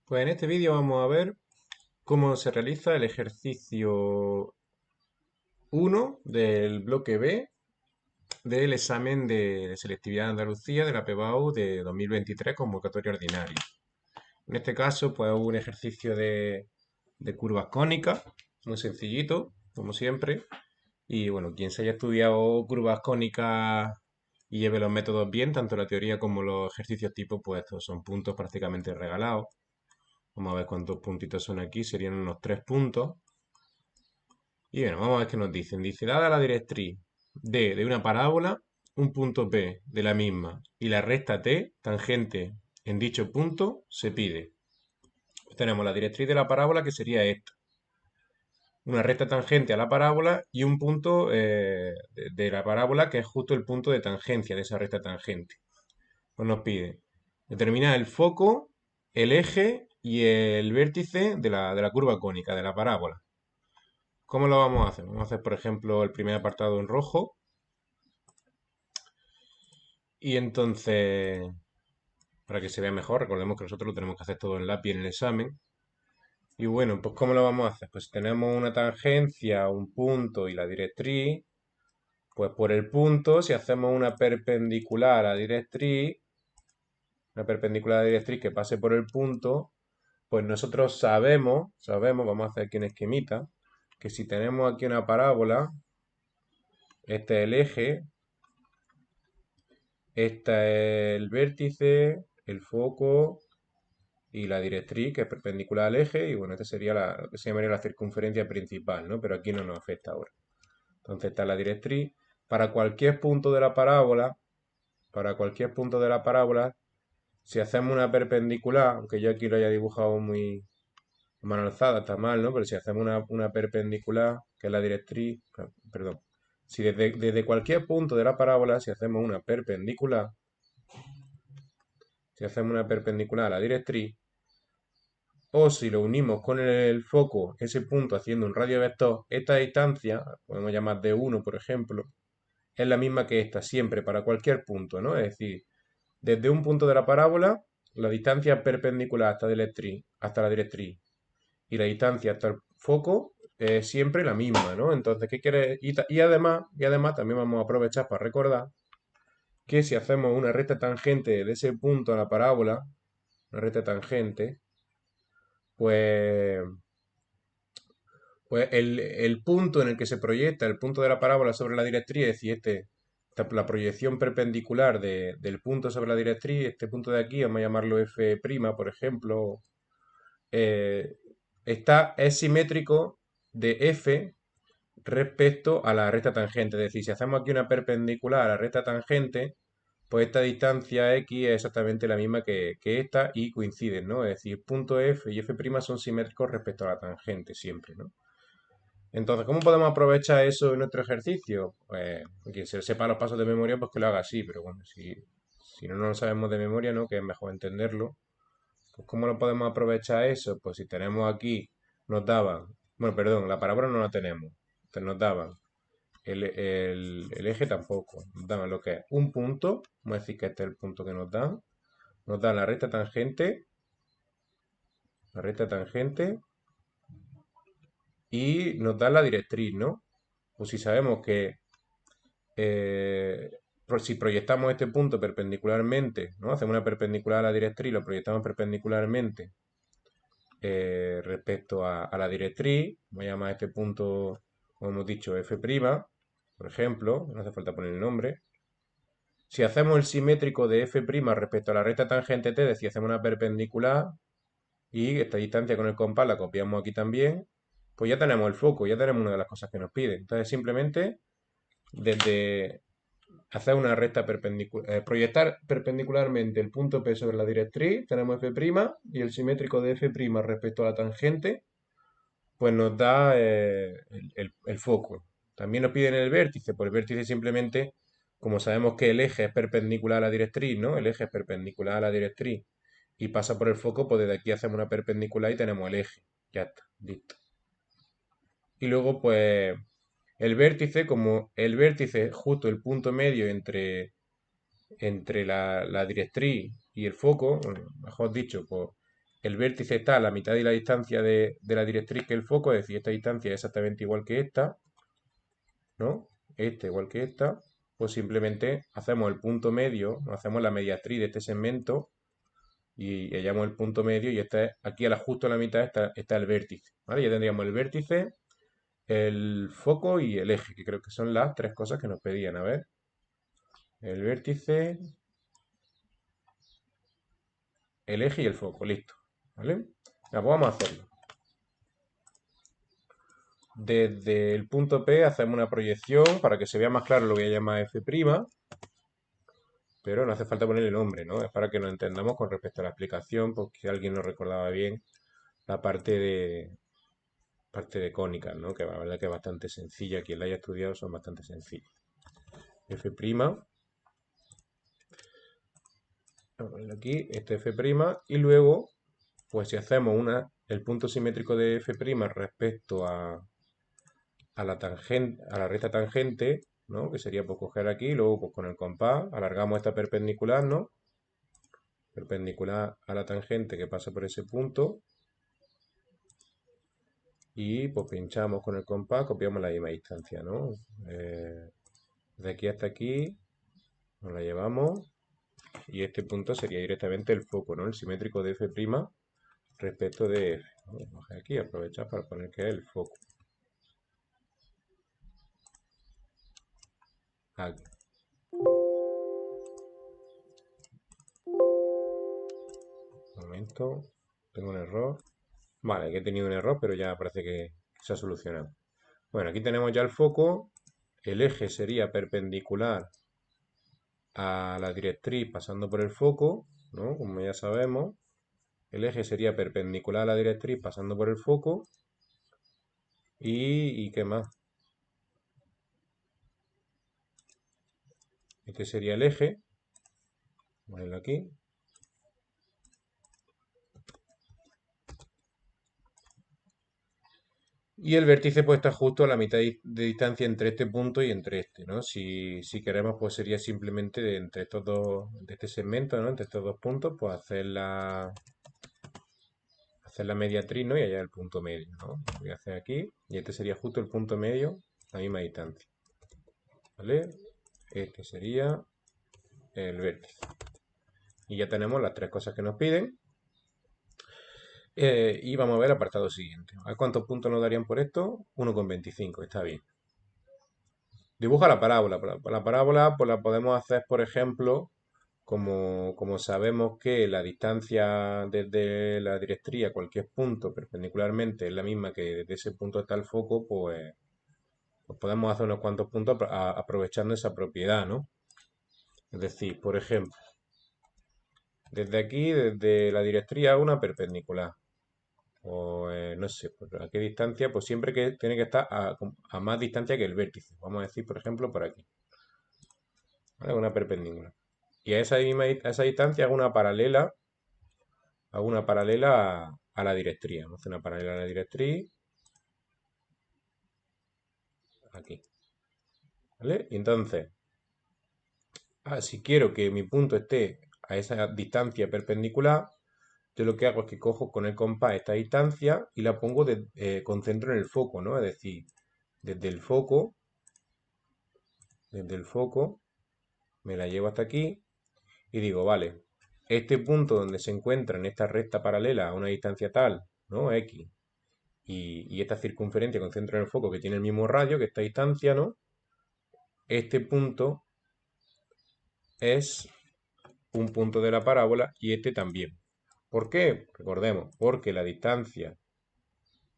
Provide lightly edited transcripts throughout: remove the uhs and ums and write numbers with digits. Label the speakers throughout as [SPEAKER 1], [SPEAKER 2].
[SPEAKER 1] Pues en este vídeo vamos a ver cómo se realiza el ejercicio 1 del bloque B del examen de selectividad de Andalucía de la PBAU de 2023, convocatoria ordinaria. En este caso, pues un ejercicio de curvas cónicas, muy sencillito, como siempre. Y bueno, quien se haya estudiado curvas cónicas y lleve los métodos bien, tanto la teoría como los ejercicios tipo, pues estos son puntos prácticamente regalados. Vamos a ver cuántos puntitos son aquí, serían unos 3 puntos. Y bueno, vamos a ver qué nos dicen. Dice, dada la directriz D de una parábola, un punto P de la misma y la recta T tangente en dicho punto, se pide. Pues tenemos la directriz de la parábola que sería esta. Una recta tangente a la parábola y un punto de la parábola que es justo el punto de tangencia de esa recta tangente. Pues nos pide determinar el foco, el eje y el vértice de la curva cónica, de la parábola. ¿Cómo lo vamos a hacer? Vamos a hacer, por ejemplo, el primer apartado en rojo. Y entonces, para que se vea mejor, recordemos que nosotros lo tenemos que hacer todo en lápiz en el examen. Y bueno, pues ¿cómo lo vamos a hacer? Pues tenemos una tangencia, un punto y la directriz. Pues por el punto, si hacemos una perpendicular a la directriz, que pase por el punto, pues nosotros sabemos, vamos a hacer aquí un esquemita, que si tenemos aquí una parábola, este es el eje, este es el vértice, el foco y la directriz, que es perpendicular al eje, y bueno, esta sería lo que se llamaría la circunferencia principal, ¿no? Pero aquí no nos afecta ahora. Entonces está la directriz. Para cualquier punto de la parábola, para cualquier punto de la parábola, si hacemos una perpendicular, aunque yo aquí lo haya dibujado muy mano alzada, está mal, ¿no? Pero si hacemos una perpendicular, que es la directriz, perdón, si desde cualquier punto de la parábola, si hacemos una perpendicular a la directriz, o si lo unimos con el foco, ese punto haciendo un radio vector, esta distancia, podemos llamar D1, por ejemplo, es la misma que esta, siempre, para cualquier punto, ¿no? Es decir, desde un punto de la parábola, la distancia perpendicular hasta la directriz y la distancia hasta el foco es siempre la misma, ¿no? Entonces, ¿qué quiere? Y además también vamos a aprovechar para recordar que si hacemos una recta tangente de ese punto a la parábola, una recta tangente, pues, pues el punto en el que se proyecta el punto de la parábola sobre la directriz, es decir, la proyección perpendicular del punto sobre la directriz, este punto de aquí, vamos a llamarlo F', por ejemplo, eh, es simétrico de F respecto a la recta tangente. Es decir, si hacemos aquí una perpendicular a la recta tangente, pues esta distancia X es exactamente la misma que esta y coinciden, ¿no? Es decir, punto F y F' son simétricos respecto a la tangente siempre, ¿no? Entonces, ¿cómo podemos aprovechar eso en nuestro ejercicio? Pues, quien se sepa los pasos de memoria, pues que lo haga así, pero bueno, si no nos lo sabemos de memoria, ¿no? Que es mejor entenderlo. Pues, ¿cómo lo podemos aprovechar eso? Pues si tenemos aquí, nos daban, bueno, perdón, la parábola no la tenemos, entonces nos daban el eje tampoco, nos daban lo que es un punto, vamos a decir que este es el punto que nos dan la recta tangente y nos dan la directriz, ¿no? Pues si sabemos que si proyectamos este punto perpendicularmente, ¿no? Hacemos una perpendicular a la directriz, lo proyectamos perpendicularmente respecto a la directriz, voy a llamar a este punto, como hemos dicho, F', por ejemplo, no hace falta poner el nombre. Si hacemos el simétrico de F' respecto a la recta tangente T, es decir, hacemos una perpendicular y esta distancia con el compás la copiamos aquí también, pues ya tenemos el foco, ya tenemos una de las cosas que nos piden. Entonces simplemente desde hacer una recta perpendicular, proyectar perpendicularmente el punto P sobre la directriz, tenemos F' y el simétrico de F' respecto a la tangente, pues nos da el foco. También nos piden el vértice, pues el vértice simplemente, como sabemos que el eje es perpendicular a la directriz, ¿no? El eje es perpendicular a la directriz y pasa por el foco, pues desde aquí hacemos una perpendicular y tenemos el eje. Ya está, listo. Y luego, pues, el vértice, como el vértice es justo el punto medio entre la directriz y el foco, bueno, mejor dicho, pues el vértice está a la mitad de la distancia de la directriz que el foco, es decir, esta distancia es exactamente igual que esta, ¿no? Esta igual que esta, pues simplemente hacemos el punto medio, hacemos la mediatriz de este segmento y hallamos el punto medio y aquí justo a la mitad está el vértice, ¿vale? Ya tendríamos el vértice, el foco y el eje, que creo que son las tres cosas que nos pedían. A ver, el vértice, el eje y el foco, listo, ¿vale? Ya, pues vamos a hacerlo. Desde el punto P hacemos una proyección para que se vea más claro, lo voy a llamar F', pero no hace falta ponerle nombre, ¿no? Es para que nos entendamos con respecto a la explicación, porque alguien no recordaba bien la parte de cónicas, ¿no? Que la verdad que es bastante sencilla, quien la haya estudiado son bastante sencillas. F', vamos a ponerlo aquí, este F', y luego, pues si hacemos el punto simétrico de F' respecto a la tangente, a la recta tangente, ¿no? Que sería pues coger aquí, luego pues con el compás alargamos esta perpendicular, ¿no? Perpendicular a la tangente que pasa por ese punto y pues pinchamos con el compás, copiamos la misma distancia, ¿no? De aquí hasta aquí nos la llevamos y este punto sería directamente el foco, ¿no? El simétrico de F' respecto de F. Vamos aquí, aprovechar para poner que es el foco. Aquí. Un momento, tengo un error. Vale, que he tenido un error, pero ya parece que se ha solucionado. Bueno, aquí tenemos ya el foco. El eje sería perpendicular a la directriz pasando por el foco, ¿no? Como ya sabemos. El eje sería perpendicular a la directriz pasando por el foco. ¿Y qué más? Este sería el eje. Voy a ponerlo aquí. Y el vértice pues está justo a la mitad de distancia entre este punto y entre este, ¿no? Si queremos pues sería simplemente entre estos dos, de este segmento, ¿no? Entre estos dos puntos, pues hacer la mediatriz, ¿no? Y allá el punto medio, ¿no? Lo voy a hacer aquí y este sería justo el punto medio a la misma distancia, ¿vale? Este sería el vértice. Y ya tenemos las tres cosas que nos piden. Y vamos a ver el apartado siguiente. ¿A cuántos puntos nos darían por esto? 1,25, está bien. Dibuja la parábola. La parábola pues la podemos hacer, por ejemplo, como sabemos que la distancia desde la directriz a cualquier punto perpendicularmente es la misma que desde ese punto hasta el foco, pues podemos hacer unos cuantos puntos aprovechando esa propiedad, ¿no? Es decir, por ejemplo, desde aquí, desde la directriz a una perpendicular, o no sé, a qué distancia, pues siempre que tiene que estar a más distancia que el vértice. Vamos a decir, por ejemplo, por aquí, ¿vale? Una perpendicular. Y a esa distancia hago una paralela a la directriz. Vamos a hacer una paralela a la directriz, aquí, ¿vale? Y entonces, si quiero que mi punto esté a esa distancia perpendicular, yo lo que hago es que cojo con el compás esta distancia y la pongo, concentro en el foco, ¿no? Es decir, desde el foco, desde el foco, me la llevo hasta aquí y digo, vale, este punto donde se encuentra en esta recta paralela a una distancia tal, ¿no? X, y esta circunferencia concentro en el foco que tiene el mismo radio que esta distancia, ¿no? Este punto es un punto de la parábola y este también. ¿Por qué? Recordemos, porque la distancia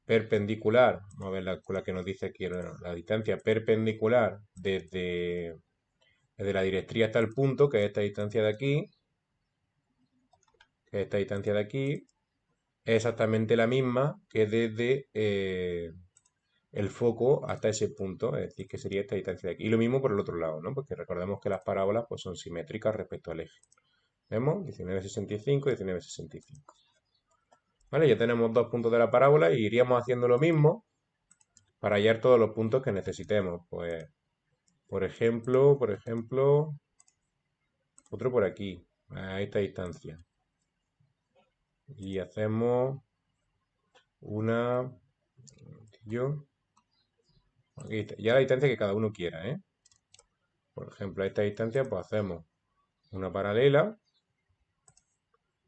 [SPEAKER 1] perpendicular, vamos a ver la que nos dice aquí, la distancia perpendicular desde la directriz hasta el punto, que es esta distancia de aquí, que es esta distancia de aquí, es exactamente la misma que desde el foco hasta ese punto, es decir, que sería esta distancia de aquí. Y lo mismo por el otro lado, ¿no? Porque recordemos que las parábolas pues, son simétricas respecto al eje. ¿Vemos? 19,65 y 19,65. ¿Vale? Ya tenemos dos puntos de la parábola y iríamos haciendo lo mismo para hallar todos los puntos que necesitemos. Pues, por ejemplo, otro por aquí, a esta distancia. y hacemos una, yo, aquí está. Ya la distancia que cada uno quiera, ¿eh? Por ejemplo, a esta distancia pues hacemos una paralela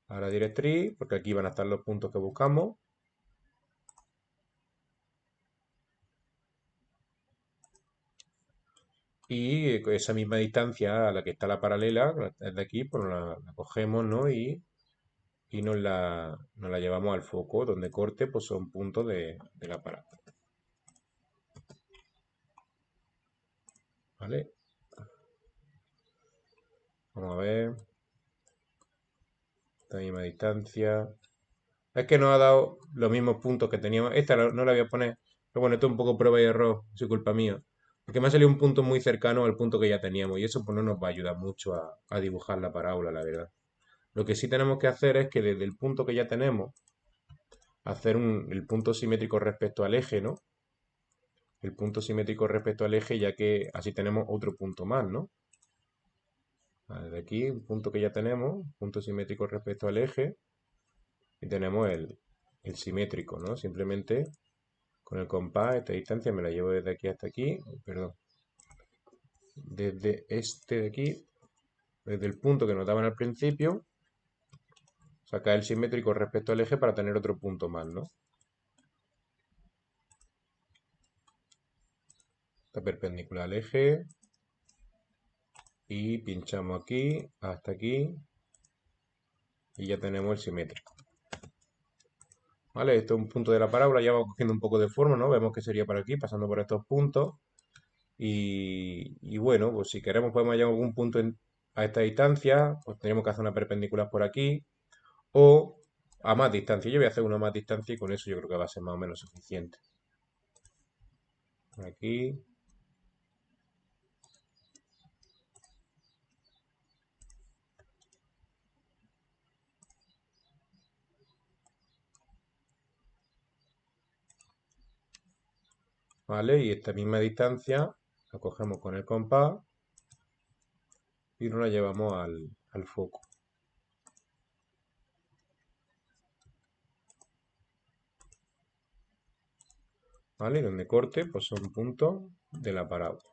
[SPEAKER 1] a la directriz, porque aquí van a estar los puntos que buscamos. Y esa misma distancia a la que está la paralela, de aquí, pues la cogemos, ¿no? Y nos la llevamos al foco, donde corte, pues son puntos de la parábola. ¿Vale? Vamos a ver. Esta misma distancia. Es que nos ha dado los mismos puntos que teníamos. Esta no la voy a poner. Pero bueno, esto es un poco prueba y error. Es culpa mía. Porque me ha salido un punto muy cercano al punto que ya teníamos. Y eso pues no nos va a ayudar mucho a dibujar la parábola, la verdad. Lo que sí tenemos que hacer es que desde el punto que ya tenemos, hacer el punto simétrico respecto al eje, ¿no? El punto simétrico respecto al eje, ya que así tenemos otro punto más, ¿no? Vale, de aquí, un punto que ya tenemos, punto simétrico respecto al eje, y tenemos el simétrico, ¿no? Simplemente con el compás, esta distancia me la llevo desde aquí hasta aquí, perdón, desde este de aquí, desde el punto que nos daban al principio, sacar el simétrico respecto al eje para tener otro punto más, ¿no? Está perpendicular al eje y pinchamos aquí hasta aquí y ya tenemos el simétrico. ¿Vale? Esto es un punto de la parábola, ya va cogiendo un poco de forma, ¿no? Vemos que sería por aquí, pasando por estos puntos. Y bueno, pues si queremos podemos hallar algún punto a esta distancia, pues tenemos que hacer una perpendicular por aquí o a más distancia. Yo voy a hacer una más distancia y con eso yo creo que va a ser más o menos suficiente. Aquí. ¿Vale? Y esta misma distancia la cogemos con el compás y nos la llevamos al foco. ¿Vale? Y donde corte, pues son puntos de la parábola.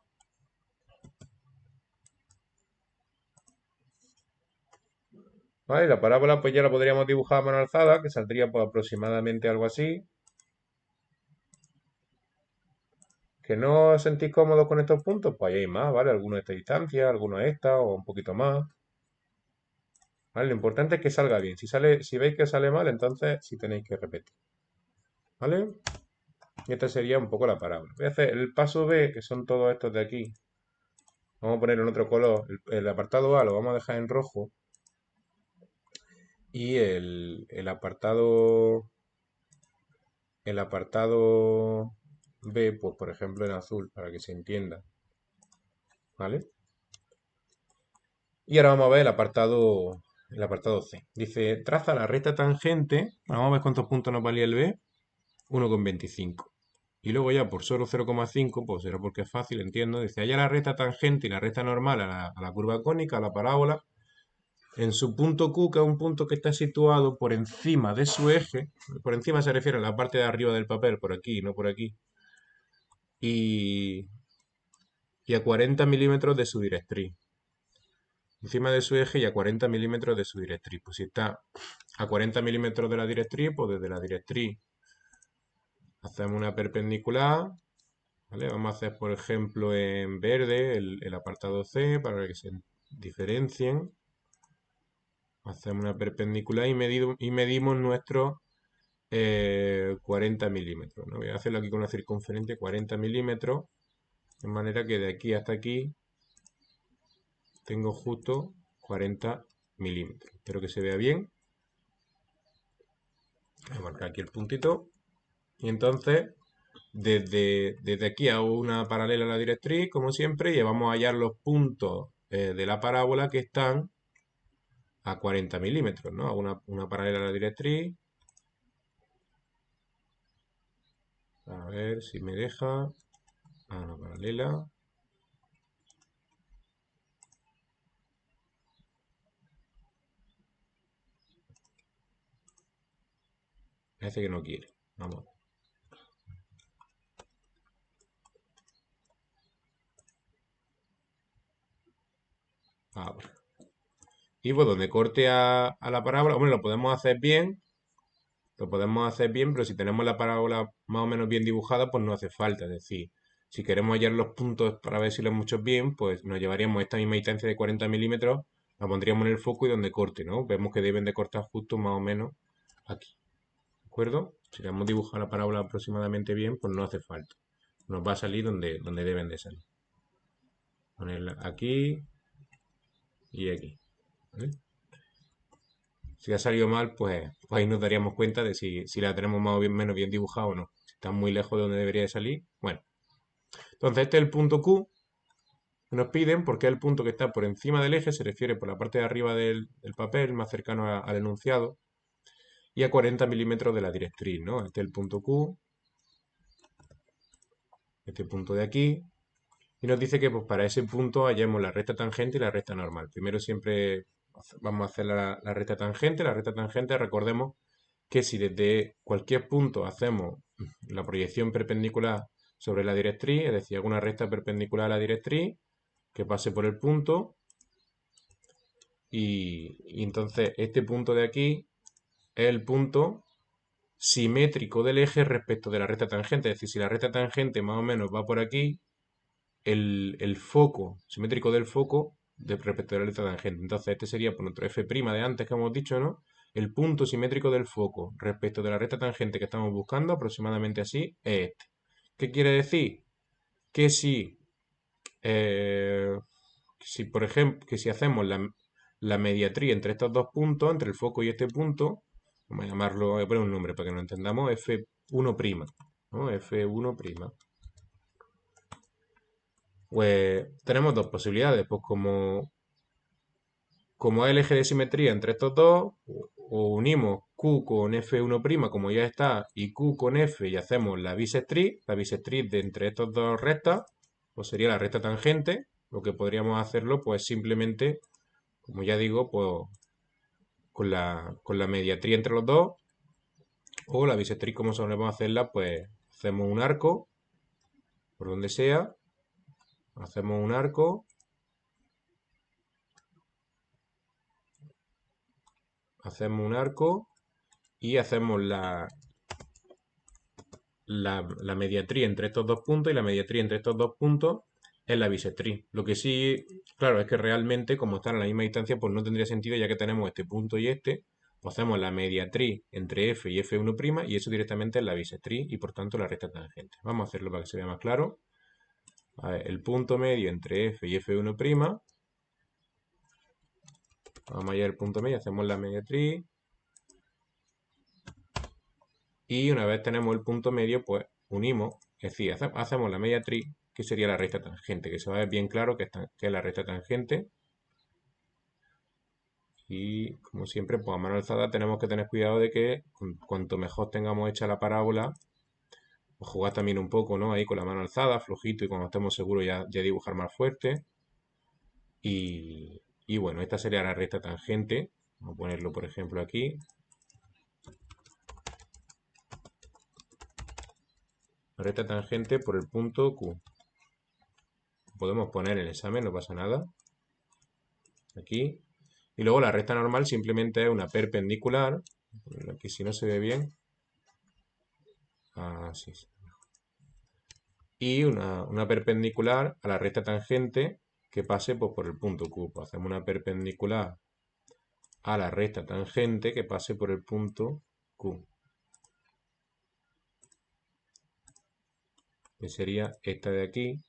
[SPEAKER 1] ¿Vale? La parábola pues ya la podríamos dibujar a mano alzada, que saldría pues aproximadamente algo así. ¿Que no os sentís cómodos con estos puntos? Pues ahí hay más, ¿vale? Algunos de esta distancia, algunos de esta o un poquito más. ¿Vale? Lo importante es que salga bien. Si veis que sale mal, entonces sí tenéis que repetir. ¿Vale? Y esta sería un poco la parábola. Voy a hacer el paso B, que son todos estos de aquí. Vamos a poner en otro color. El apartado A lo vamos a dejar en rojo. Y el apartado B, pues por ejemplo en azul, para que se entienda. ¿Vale? Y ahora vamos a ver el apartado C. Dice, traza la recta tangente. Bueno, vamos a ver cuántos puntos nos valía el B. 1,25. Y luego ya por solo 0,5, pues será porque es fácil, entiendo. Dice, halla la recta tangente y la recta normal a la curva cónica, a la parábola, en su punto Q, que es un punto que está situado por encima de su eje. Por encima se refiere a la parte de arriba del papel, por aquí, no por aquí. Y, y a 40 milímetros de su directriz. Encima de su eje y a 40 milímetros de su directriz. Pues si está a 40 milímetros de la directriz, pues desde la directriz hacemos una perpendicular. ¿Vale? Vamos a hacer, por ejemplo, en verde el apartado C para que se diferencien. Hacemos una perpendicular y medimos nuestros 40 milímetros, ¿no? Voy a hacerlo aquí con una circunferencia 40 milímetros, de manera que de aquí hasta aquí tengo justo 40 milímetros. Espero que se vea bien. Voy a marcar aquí el puntito. Y entonces, desde aquí hago una paralela a la directriz, como siempre, y vamos a hallar los puntos de la parábola que están a 40 milímetros, ¿no? Hago una paralela a la directriz. A ver si me deja. A una paralela. Parece que no quiere. Vamos. Ahora. Y pues donde corte a la parábola, hombre, lo podemos hacer bien. Lo podemos hacer bien, pero si tenemos la parábola más o menos bien dibujada, pues no hace falta. Es decir, si queremos hallar los puntos para ver si lo hemos hecho bien, pues nos llevaríamos esta misma distancia de 40 milímetros, la pondríamos en el foco y donde corte, ¿no? Vemos que deben de cortar justo más o menos aquí. ¿De acuerdo? Si le hemos dibujado la parábola aproximadamente bien, pues no hace falta. Nos va a salir donde deben de salir. Ponerla aquí y aquí. ¿Vale? Si ha salido mal, pues ahí nos daríamos cuenta de si la tenemos más o menos bien dibujada o no. Si está muy lejos de donde debería de salir, bueno. Entonces este es el punto Q que nos piden porque es el punto que está por encima del eje, se refiere por la parte de arriba del papel, más cercano al enunciado, y a 40 milímetros de la directriz, ¿no? Este es el punto Q, este punto de aquí, y nos dice que pues, para ese punto hallemos la recta tangente y la recta normal. Primero siempre vamos a hacer la recta tangente. La recta tangente, recordemos que si desde cualquier punto hacemos la proyección perpendicular sobre la directriz, es decir, alguna recta perpendicular a la directriz que pase por el punto, y entonces este punto de aquí es el punto simétrico del eje respecto de la recta tangente. Es decir, si la recta tangente más o menos va por aquí, el foco simétrico del foco respecto a la recta tangente. Entonces este sería por nuestro f' de antes que hemos dicho, ¿no? El punto simétrico del foco respecto de la recta tangente que estamos buscando, aproximadamente así, es este. ¿Qué quiere decir? Que si por ejemplo, que si hacemos la mediatría entre estos dos puntos, entre el foco y este punto, vamos a llamarlo, voy a poner un nombre para que lo entendamos, F1', ¿no? F1'. Pues tenemos dos posibilidades, pues como es el eje de simetría entre estos dos, o unimos Q con F1' como ya está, y Q con F y hacemos la bisectriz de entre estos dos rectas, pues sería la recta tangente. Lo que podríamos hacerlo, pues simplemente, como ya digo, pues con la mediatría entre los dos, o la bisectriz como solemos hacerla, pues hacemos un arco, por donde sea, hacemos un arco, y hacemos la mediatría entre estos dos puntos, y la mediatría entre estos dos puntos es la bisectriz. Lo que sí, claro, es que realmente, como están a la misma distancia, pues no tendría sentido, ya que tenemos este punto y este, pues hacemos la mediatriz entre f y f1', y eso directamente es la bisectriz y por tanto la recta tangente. Vamos a hacerlo para que se vea más claro. A ver, el punto medio entre f y f1', vamos a hallar el punto medio, hacemos la mediatriz, y una vez tenemos el punto medio, pues unimos, es decir, hacemos la mediatriz, que sería la recta tangente, que se va a ver bien claro que es la recta tangente. Y como siempre, pues a mano alzada tenemos que tener cuidado de que cuanto mejor tengamos hecha la parábola, pues jugar también un poco, ¿no? Ahí con la mano alzada, flojito, y cuando estemos seguros ya dibujar más fuerte. Y bueno, esta sería la recta tangente. Vamos a ponerlo, por ejemplo, aquí. La recta tangente por el punto Q. Podemos poner en el examen, no pasa nada. Aquí. Y luego la recta normal simplemente es una perpendicular. Aquí si no se ve bien. Así es. Y una perpendicular a la recta tangente que pase pues, por el punto Q. Pues hacemos una perpendicular a la recta tangente que pase por el punto Q. Que sería esta de aquí.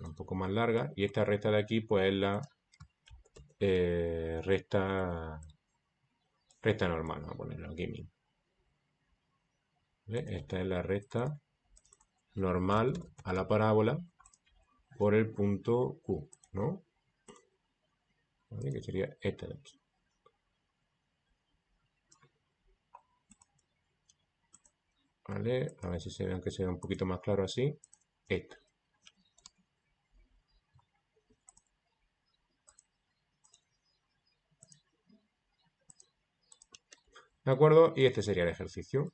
[SPEAKER 1] Un poco más larga. Y esta recta de aquí pues es la recta normal. Vamos a ponerlo aquí mismo. ¿Vale? Esta es la recta normal a la parábola por el punto Q, ¿no? ¿Vale? Que sería esta de aquí. ¿Vale? A ver si se ve, aunque se ve un poquito más claro así. Esta. ¿De acuerdo? Y este sería el ejercicio.